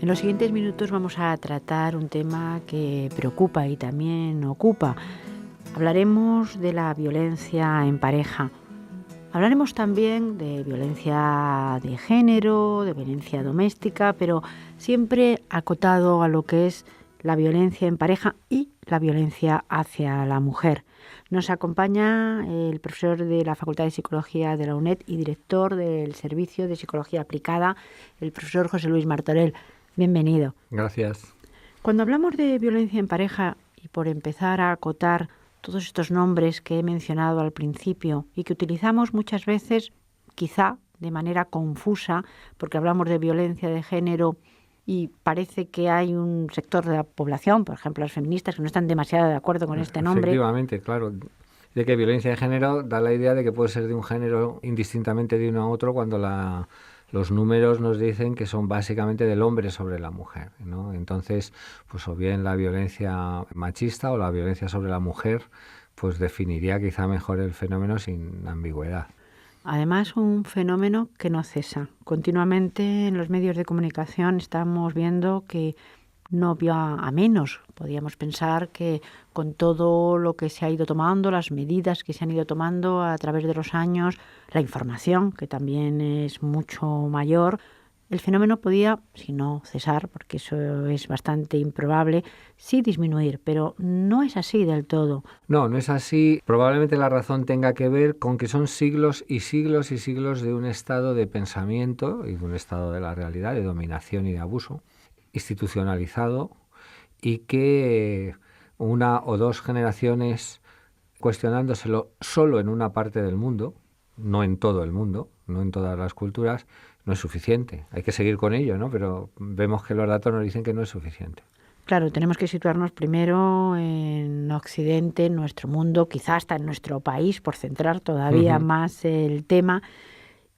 En los siguientes minutos vamos a tratar un tema que preocupa y también ocupa. Hablaremos de la violencia en pareja. Hablaremos también de violencia de género, de violencia doméstica, pero siempre acotado a lo que es la violencia en pareja y la violencia hacia la mujer. Nos acompaña el profesor de la Facultad de Psicología de la UNED y director del Servicio de Psicología Aplicada, el profesor José Luis Martorell. Bienvenido. Gracias. Cuando hablamos de violencia en pareja, y por empezar a acotar todos estos nombres que he mencionado al principio y que utilizamos muchas veces, quizá de manera confusa, porque hablamos de violencia de género y parece que hay un sector de la población, por ejemplo las feministas, que no están demasiado de acuerdo con este nombre. Efectivamente, claro. De que violencia de género da la idea de que puede ser de un género indistintamente de uno a otro cuando los números nos dicen que son básicamente del hombre sobre la mujer, ¿no? Entonces, pues o bien la violencia machista o la violencia sobre la mujer, pues definiría quizá mejor el fenómeno sin ambigüedad. Además, un fenómeno que no cesa. Continuamente en los medios de comunicación estamos viendo que no va a menos. Podríamos pensar que con todo lo que se ha ido tomando, las medidas que se han ido tomando a través de los años, la información, que también es mucho mayor, el fenómeno podía, si no cesar, porque eso es bastante improbable, sí disminuir, pero no es así del todo. No es así. Probablemente la razón tenga que ver con que son siglos y siglos y siglos de un estado de pensamiento y de un estado de la realidad, de dominación y de abuso, institucionalizado, y que una o dos generaciones cuestionándoselo solo en una parte del mundo, no en todo el mundo, no en todas las culturas, no es suficiente. Hay que seguir con ello, ¿no? Pero vemos que los datos nos dicen que no es suficiente. Claro, tenemos que situarnos primero en Occidente, en nuestro mundo, quizás hasta en nuestro país, por centrar todavía más el tema.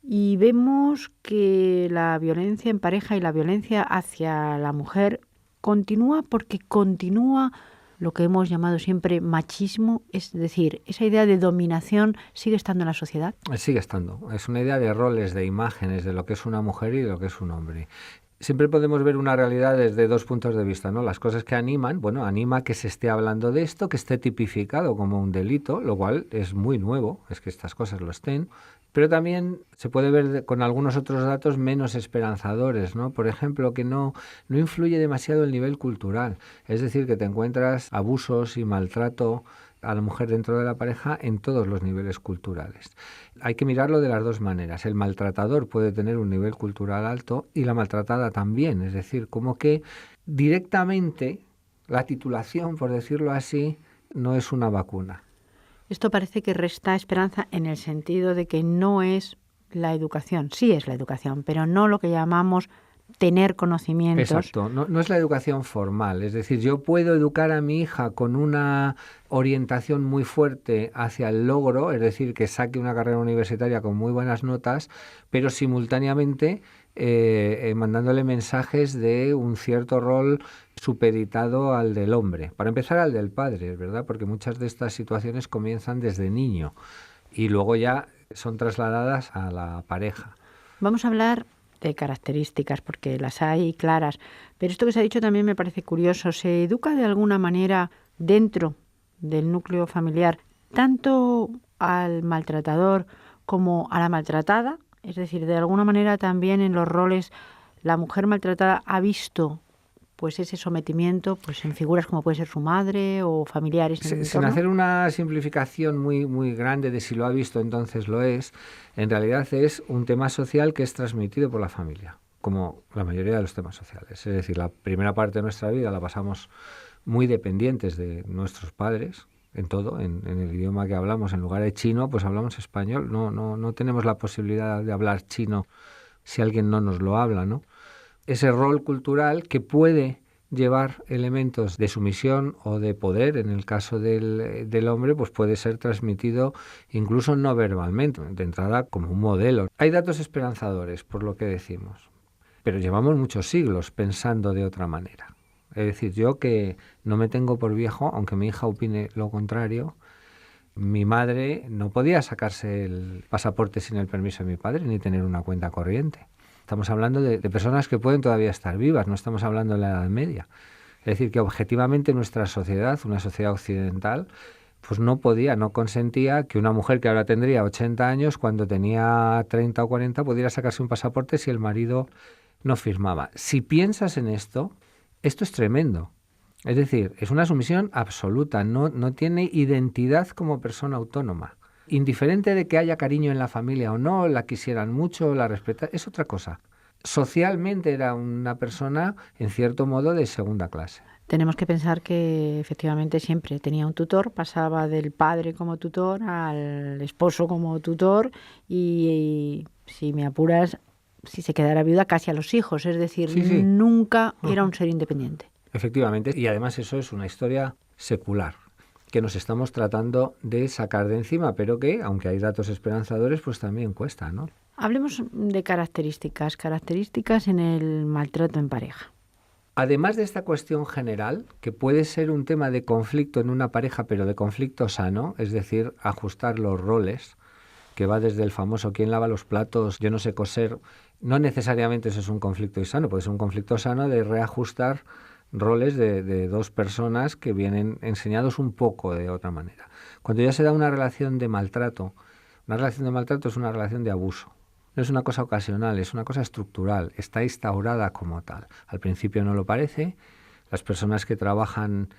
Y vemos que la violencia en pareja y la violencia hacia la mujer continúa porque continúa lo que hemos llamado siempre machismo, es decir, esa idea de dominación sigue estando en la sociedad. Sigue estando. Es una idea de roles, de imágenes, de lo que es una mujer y de lo que es un hombre. Siempre podemos ver una realidad desde dos puntos de vista, ¿no? Las cosas que animan, anima que se esté hablando de esto, que esté tipificado como un delito, lo cual es muy nuevo, es que estas cosas lo estén. Pero también se puede ver con algunos otros datos menos esperanzadores, ¿no? Por ejemplo, que no influye demasiado el nivel cultural. Es decir, que te encuentras abusos y maltrato a la mujer dentro de la pareja en todos los niveles culturales. Hay que mirarlo de las dos maneras. El maltratador puede tener un nivel cultural alto y la maltratada también. Es decir, como que directamente la titulación, por decirlo así, no es una vacuna. Esto parece que resta esperanza en el sentido de que no es la educación, sí es la educación, pero no lo que llamamos tener conocimientos. Exacto, no es la educación formal. Es decir, yo puedo educar a mi hija con una orientación muy fuerte hacia el logro, es decir, que saque una carrera universitaria con muy buenas notas, pero simultáneamente mandándole mensajes de un cierto rol supeditado al del hombre. Para empezar, al del padre, ¿verdad? Porque muchas de estas situaciones comienzan desde niño y luego ya son trasladadas a la pareja. Vamos a hablar de características, porque las hay claras, pero esto que se ha dicho también me parece curioso. ¿Se educa de alguna manera dentro del núcleo familiar tanto al maltratador como a la maltratada? Es decir, de alguna manera también en los roles la mujer maltratada ha visto pues ese sometimiento pues en figuras como puede ser su madre o familiares en el entorno. Sin hacer una simplificación muy, muy grande de si lo ha visto, entonces lo es, en realidad es un tema social que es transmitido por la familia, como la mayoría de los temas sociales. Es decir, la primera parte de nuestra vida la pasamos muy dependientes de nuestros padres, en todo, en el idioma que hablamos. En lugar de chino, pues hablamos español. No tenemos la posibilidad de hablar chino si alguien no nos lo habla, ¿no? Ese rol cultural que puede llevar elementos de sumisión o de poder, en el caso del hombre, pues puede ser transmitido incluso no verbalmente, de entrada como un modelo. Hay datos esperanzadores, por lo que decimos, pero llevamos muchos siglos pensando de otra manera. Es decir, yo que no me tengo por viejo, aunque mi hija opine lo contrario, mi madre no podía sacarse el pasaporte sin el permiso de mi padre ni tener una cuenta corriente. Estamos hablando de personas que pueden todavía estar vivas, no estamos hablando de la Edad Media. Es decir, que objetivamente nuestra sociedad, una sociedad occidental, pues no consentía que una mujer que ahora tendría 80 años, cuando tenía 30 o 40, pudiera sacarse un pasaporte si el marido no firmaba. Si piensas en esto es tremendo. Es decir, es una sumisión absoluta, no tiene identidad como persona autónoma. Indiferente de que haya cariño en la familia o no, la quisieran mucho, la respetaran, es otra cosa. Socialmente era una persona, en cierto modo, de segunda clase. Tenemos que pensar que efectivamente siempre tenía un tutor, pasaba del padre como tutor al esposo como tutor y si me apuras, si se quedara viuda, casi a los hijos. Es decir, Sí. nunca era un ser independiente. Efectivamente, y además eso es una historia secular que nos estamos tratando de sacar de encima, pero que, aunque hay datos esperanzadores, pues también cuesta, ¿no? Hablemos de características en el maltrato en pareja. Además de esta cuestión general, que puede ser un tema de conflicto en una pareja, pero de conflicto sano, es decir, ajustar los roles, que va desde el famoso ¿quién lava los platos? Yo no sé coser. No necesariamente eso es un conflicto sano, puede ser un conflicto sano de reajustar roles de dos personas que vienen enseñados un poco de otra manera. Cuando ya se da una relación de maltrato es una relación de abuso. No es una cosa ocasional, es una cosa estructural, está instaurada como tal. Al principio no lo parece. Las personas que trabajan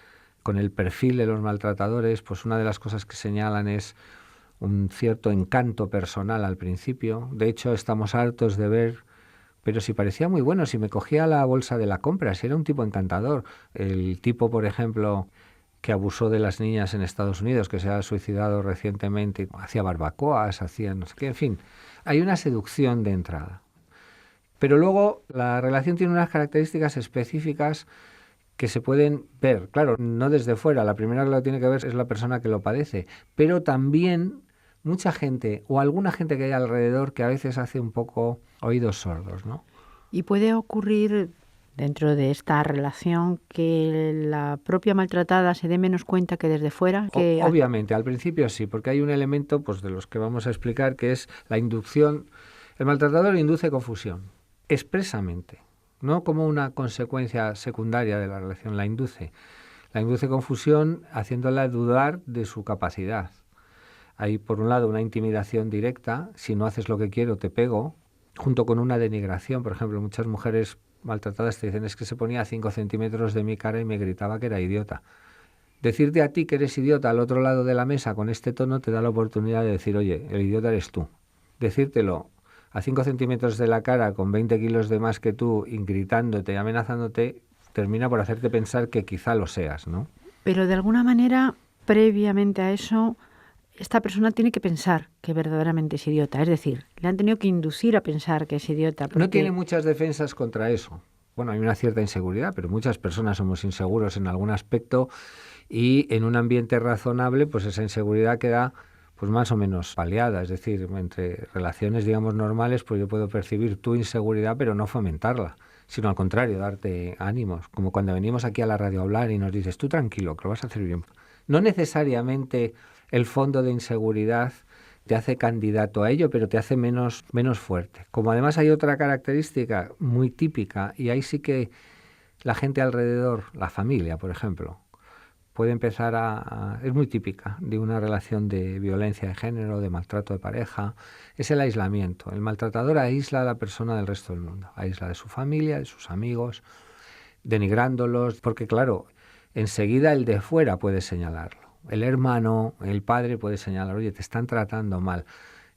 con el perfil de los maltratadores, pues una de las cosas que señalan es un cierto encanto personal al principio. De hecho, estamos hartos de ver, pero si parecía muy bueno, si me cogía la bolsa de la compra, si era un tipo encantador. El tipo, por ejemplo, que abusó de las niñas en Estados Unidos, que se ha suicidado recientemente, hacía barbacoas, hacía no sé qué, en fin. Hay una seducción de entrada. Pero luego la relación tiene unas características específicas que se pueden ver, claro, no desde fuera. La primera que lo tiene que ver es la persona que lo padece, pero también mucha gente o alguna gente que hay alrededor que a veces hace un poco oídos sordos, ¿no? Y puede ocurrir dentro de esta relación que la propia maltratada se dé menos cuenta que desde fuera. Obviamente, al principio sí, porque hay un elemento pues de los que vamos a explicar que es la inducción. El maltratador induce confusión, expresamente, no como una consecuencia secundaria de la relación, la induce. La induce confusión haciéndola dudar de su capacidad. Hay, por un lado, una intimidación directa, si no haces lo que quiero te pego, junto con una denigración. Por ejemplo, muchas mujeres maltratadas te dicen es que se ponía a 5 centímetros de mi cara y me gritaba que era idiota. Decirte a ti que eres idiota al otro lado de la mesa con este tono te da la oportunidad de decir, oye, el idiota eres tú. Decírtelo a 5 centímetros de la cara con 20 kilos de más que tú y gritándote y amenazándote, termina por hacerte pensar que quizá lo seas, ¿no? Pero de alguna manera, previamente a eso, esta persona tiene que pensar que verdaderamente es idiota. Es decir, le han tenido que inducir a pensar que es idiota. No tiene muchas defensas contra eso. Bueno, hay una cierta inseguridad, pero muchas personas somos inseguros en algún aspecto y en un ambiente razonable, pues esa inseguridad queda pues más o menos paliada. Es decir, entre relaciones, digamos, normales, pues yo puedo percibir tu inseguridad, pero no fomentarla, sino al contrario, darte ánimos. Como cuando venimos aquí a la radio a hablar y nos dices, tú tranquilo, que lo vas a hacer bien. No necesariamente el fondo de inseguridad te hace candidato a ello, pero te hace menos fuerte. Como además hay otra característica muy típica, y ahí sí que la gente alrededor, la familia, por ejemplo, puede empezar es muy típica de una relación de violencia de género, de maltrato de pareja, es el aislamiento. El maltratador aísla a la persona del resto del mundo, aísla de su familia, de sus amigos, denigrándolos, porque claro, enseguida el de fuera puede señalarlo. El hermano, el padre puede señalar, oye, te están tratando mal,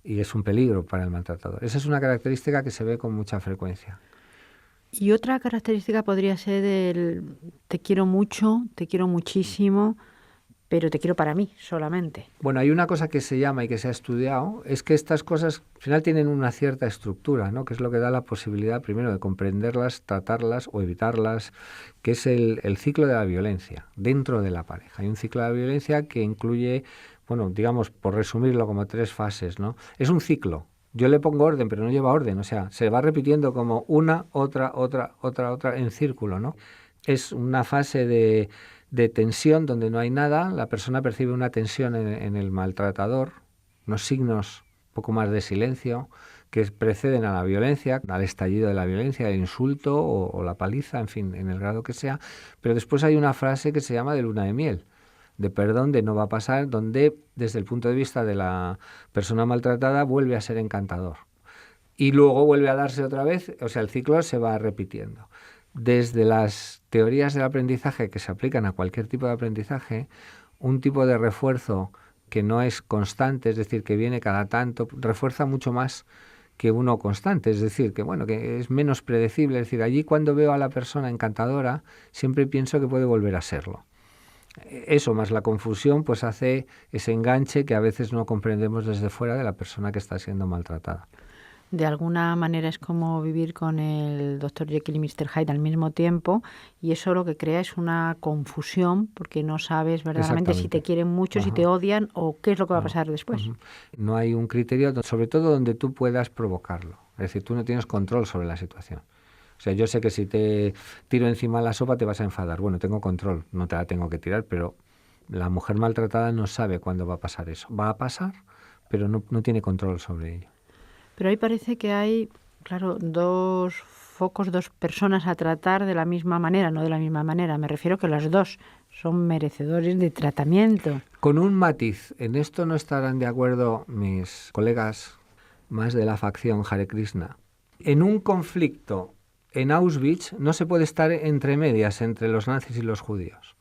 y es un peligro para el maltratador. Esa es una característica que se ve con mucha frecuencia. Y otra característica podría ser el te quiero mucho, te quiero muchísimo, pero te quiero para mí solamente. Bueno, hay una cosa que se llama y que se ha estudiado, es que estas cosas al final tienen una cierta estructura, ¿no? Que es lo que da la posibilidad primero de comprenderlas, tratarlas o evitarlas, que es el ciclo de la violencia dentro de la pareja. Hay un ciclo de la violencia que incluye, bueno, digamos, por resumirlo, como 3 fases, ¿no? Es un ciclo. Yo le pongo orden, pero no lleva orden, o sea, se va repitiendo como una, otra, en círculo, ¿no? Es una fase de tensión donde no hay nada, la persona percibe una tensión en el maltratador, unos signos un poco más de silencio, que preceden a la violencia, al estallido de la violencia, el insulto o la paliza, en fin, en el grado que sea. Pero después hay una frase que se llama de luna de miel, de perdón, de no va a pasar, donde desde el punto de vista de la persona maltratada vuelve a ser encantador. Y luego vuelve a darse otra vez, o sea, el ciclo se va repitiendo. Desde las teorías del aprendizaje que se aplican a cualquier tipo de aprendizaje, un tipo de refuerzo que no es constante, es decir, que viene cada tanto, refuerza mucho más que uno constante, es decir, que bueno, que es menos predecible, es decir, allí cuando veo a la persona encantadora, siempre pienso que puede volver a serlo. Eso más la confusión pues hace ese enganche que a veces no comprendemos desde fuera de la persona que está siendo maltratada. De alguna manera es como vivir con el Dr. Jekyll y Mr. Hyde al mismo tiempo, y eso lo que crea es una confusión porque no sabes verdaderamente si te quieren mucho, si te odian o qué es lo que va a pasar después. No hay un criterio, sobre todo donde tú puedas provocarlo. Es decir, tú no tienes control sobre la situación. O sea, yo sé que si te tiro encima la sopa te vas a enfadar. Bueno, tengo control, no te la tengo que tirar, pero la mujer maltratada no sabe cuándo va a pasar eso. Va a pasar, pero no tiene control sobre ello. Pero ahí parece que hay, claro, dos focos, dos personas a tratar de la misma manera, no de la misma manera. Me refiero que las dos son merecedores de tratamiento. Con un matiz, en esto no estarán de acuerdo mis colegas más de la facción Hare Krishna. En un conflicto en Auschwitz no se puede estar entre medias entre los nazis y los judíos.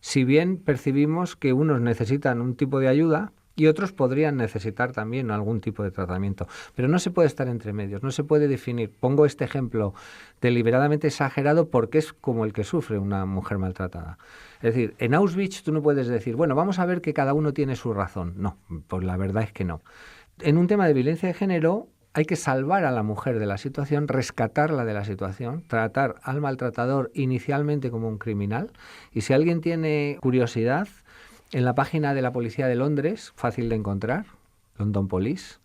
Si bien percibimos que unos necesitan un tipo de ayuda y otros podrían necesitar también algún tipo de tratamiento, pero no se puede estar entre medios, no se puede definir. Pongo este ejemplo deliberadamente exagerado porque es como el que sufre una mujer maltratada. Es decir, en Auschwitz tú no puedes decir, bueno, vamos a ver que cada uno tiene su razón. No, pues la verdad es que no. En un tema de violencia de género hay que salvar a la mujer de la situación, rescatarla de la situación, tratar al maltratador inicialmente como un criminal. Y si alguien tiene curiosidad, en la página de la Policía de Londres, fácil de encontrar, London Police,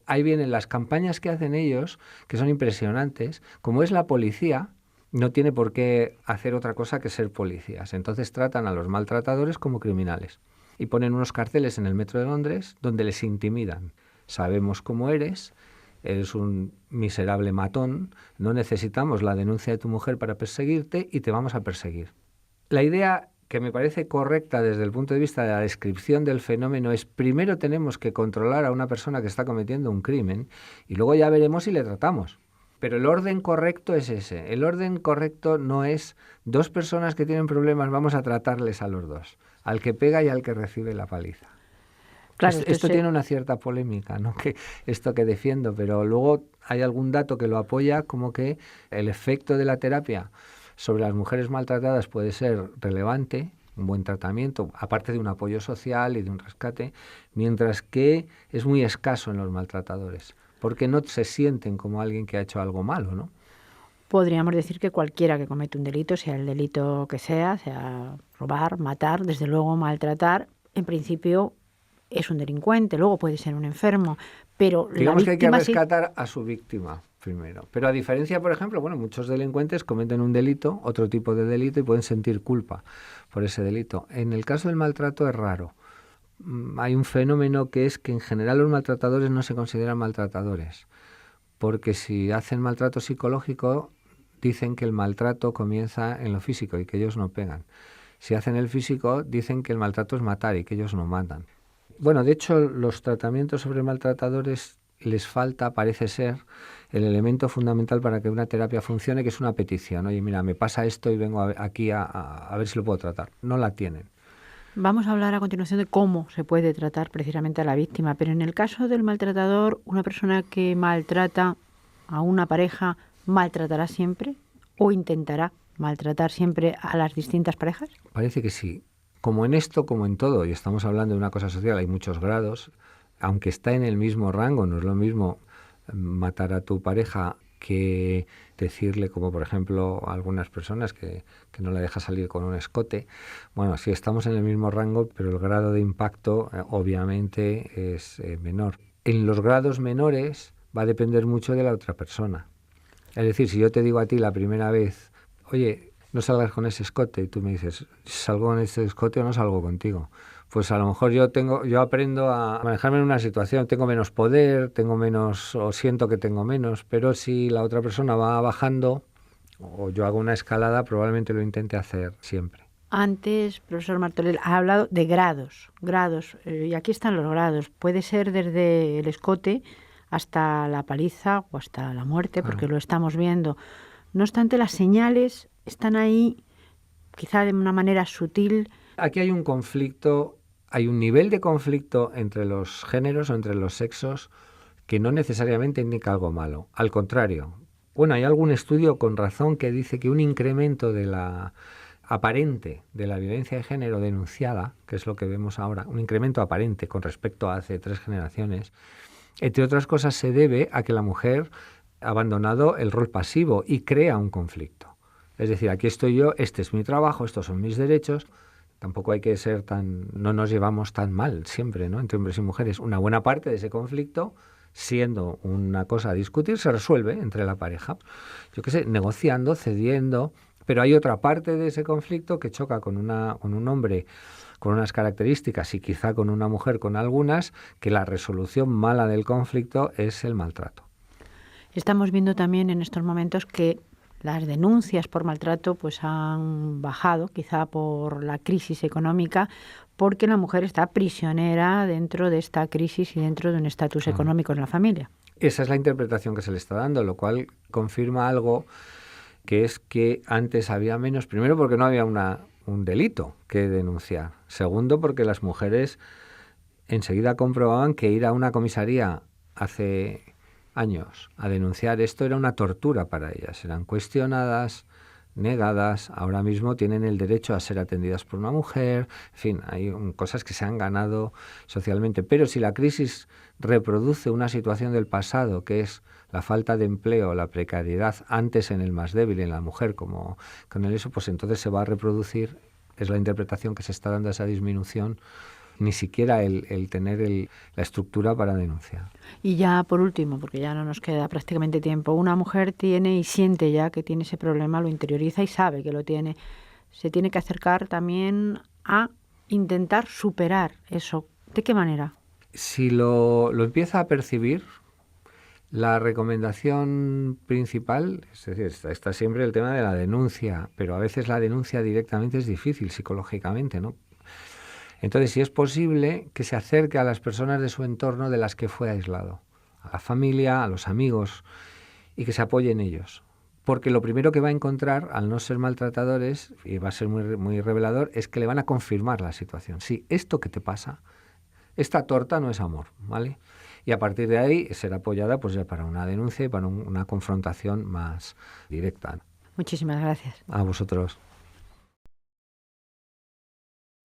ahí vienen las campañas que hacen ellos, que son impresionantes. Como es la policía, no tiene por qué hacer otra cosa que ser policías. Entonces tratan a los maltratadores como criminales. Y ponen unos carteles en el metro de Londres donde les intimidan. Sabemos cómo eres un miserable matón, no necesitamos la denuncia de tu mujer para perseguirte y te vamos a perseguir. La idea que me parece correcta desde el punto de vista de la descripción del fenómeno es primero tenemos que controlar a una persona que está cometiendo un crimen y luego ya veremos si le tratamos. Pero el orden correcto es ese. El orden correcto no es dos personas que tienen problemas, vamos a tratarles a los dos, al que pega y al que recibe la paliza. Claro, esto tiene una cierta polémica, ¿no? Que esto que defiendo, pero luego hay algún dato que lo apoya, como que el efecto de la terapia sobre las mujeres maltratadas puede ser relevante, un buen tratamiento, aparte de un apoyo social y de un rescate, mientras que es muy escaso en los maltratadores, porque no se sienten como alguien que ha hecho algo malo, ¿no? Podríamos decir que cualquiera que comete un delito, sea el delito que sea robar, matar, desde luego maltratar, en principio es un delincuente, luego puede ser un enfermo, pero digamos que hay que rescatar a su víctima primero. Pero a diferencia, por ejemplo, bueno, muchos delincuentes cometen un delito, otro tipo de delito, y pueden sentir culpa por ese delito. En el caso del maltrato es raro. Hay un fenómeno que es que en general los maltratadores no se consideran maltratadores, porque si hacen maltrato psicológico, dicen que el maltrato comienza en lo físico y que ellos no pegan. Si hacen el físico, dicen que el maltrato es matar y que ellos no matan. Bueno, de hecho, los tratamientos sobre maltratadores les falta, parece ser, el elemento fundamental para que una terapia funcione, que es una petición. Oye, mira, me pasa esto y vengo aquí a ver si lo puedo tratar. No la tienen. Vamos a hablar a continuación de cómo se puede tratar precisamente a la víctima, pero en el caso del maltratador, una persona que maltrata a una pareja, ¿maltratará siempre o intentará maltratar siempre a las distintas parejas? Parece que sí. Como en esto, como en todo, y estamos hablando de una cosa social, hay muchos grados, aunque está en el mismo rango, no es lo mismo matar a tu pareja que decirle, como por ejemplo a algunas personas que no la deja salir con un escote. Bueno, sí estamos en el mismo rango, pero el grado de impacto obviamente es menor. En los grados menores va a depender mucho de la otra persona. Es decir, si yo te digo a ti la primera vez, oye, no salgas con ese escote, y tú me dices, ¿salgo con ese escote o no salgo contigo? Pues a lo mejor yo aprendo a manejarme en una situación, tengo menos poder, tengo menos, o siento que tengo menos, pero si la otra persona va bajando o yo hago una escalada, probablemente lo intente hacer siempre. Antes, profesor Martorell, ha hablado de grados, y aquí están los grados. Puede ser desde el escote hasta la paliza o hasta la muerte, porque lo estamos viendo. No obstante, las señales están ahí, quizá de una manera sutil. Aquí hay un conflicto, hay un nivel de conflicto entre los géneros o entre los sexos que no necesariamente indica algo malo. Al contrario, bueno, hay algún estudio con razón que dice que un incremento de la aparente de la violencia de género denunciada, que es lo que vemos ahora, un incremento aparente con respecto a hace 3 generaciones, entre otras cosas se debe a que la mujer ha abandonado el rol pasivo y crea un conflicto. Es decir, aquí estoy yo, este es mi trabajo, estos son mis derechos. Tampoco hay que ser no nos llevamos tan mal siempre, ¿no? Entre hombres y mujeres. Una buena parte de ese conflicto, siendo una cosa a discutir, se resuelve entre la pareja. Yo qué sé, negociando, cediendo, pero hay otra parte de ese conflicto que choca con un hombre con unas características y quizá con una mujer con algunas, que la resolución mala del conflicto es el maltrato. Estamos viendo también en estos momentos que las denuncias por maltrato pues han bajado, quizá por la crisis económica, porque la mujer está prisionera dentro de esta crisis y dentro de un estatus económico en la familia. Esa es la interpretación que se le está dando, lo cual confirma algo, que es que antes había menos, primero porque no había un delito que denunciar, segundo porque las mujeres enseguida comprobaban que ir a una comisaría hace años a denunciar esto era una tortura para ellas, eran cuestionadas, negadas, ahora mismo tienen el derecho a ser atendidas por una mujer, en fin, hay cosas que se han ganado socialmente, pero si la crisis reproduce una situación del pasado, que es la falta de empleo, la precariedad, antes en el más débil, en la mujer, como con eso, pues entonces se va a reproducir, es la interpretación que se está dando a esa disminución, ni siquiera el tener la estructura para denunciar. Y ya por último, porque ya no nos queda prácticamente tiempo, una mujer tiene y siente ya que tiene ese problema, lo interioriza y sabe que lo tiene. Se tiene que acercar también a intentar superar eso. ¿De qué manera? Si lo empieza a percibir, la recomendación principal, es decir, está siempre el tema de la denuncia, pero a veces la denuncia directamente es difícil psicológicamente, ¿no? Entonces, si es posible, que se acerque a las personas de su entorno de las que fue aislado, a la familia, a los amigos, y que se apoye en ellos. Porque lo primero que va a encontrar, al no ser maltratadores, y va a ser muy, muy revelador, es que le van a confirmar la situación. Sí, esto que te pasa, esta torta no es amor, ¿vale? Y a partir de ahí ser apoyada pues ya para una denuncia y para una confrontación más directa. Muchísimas gracias. A vosotros.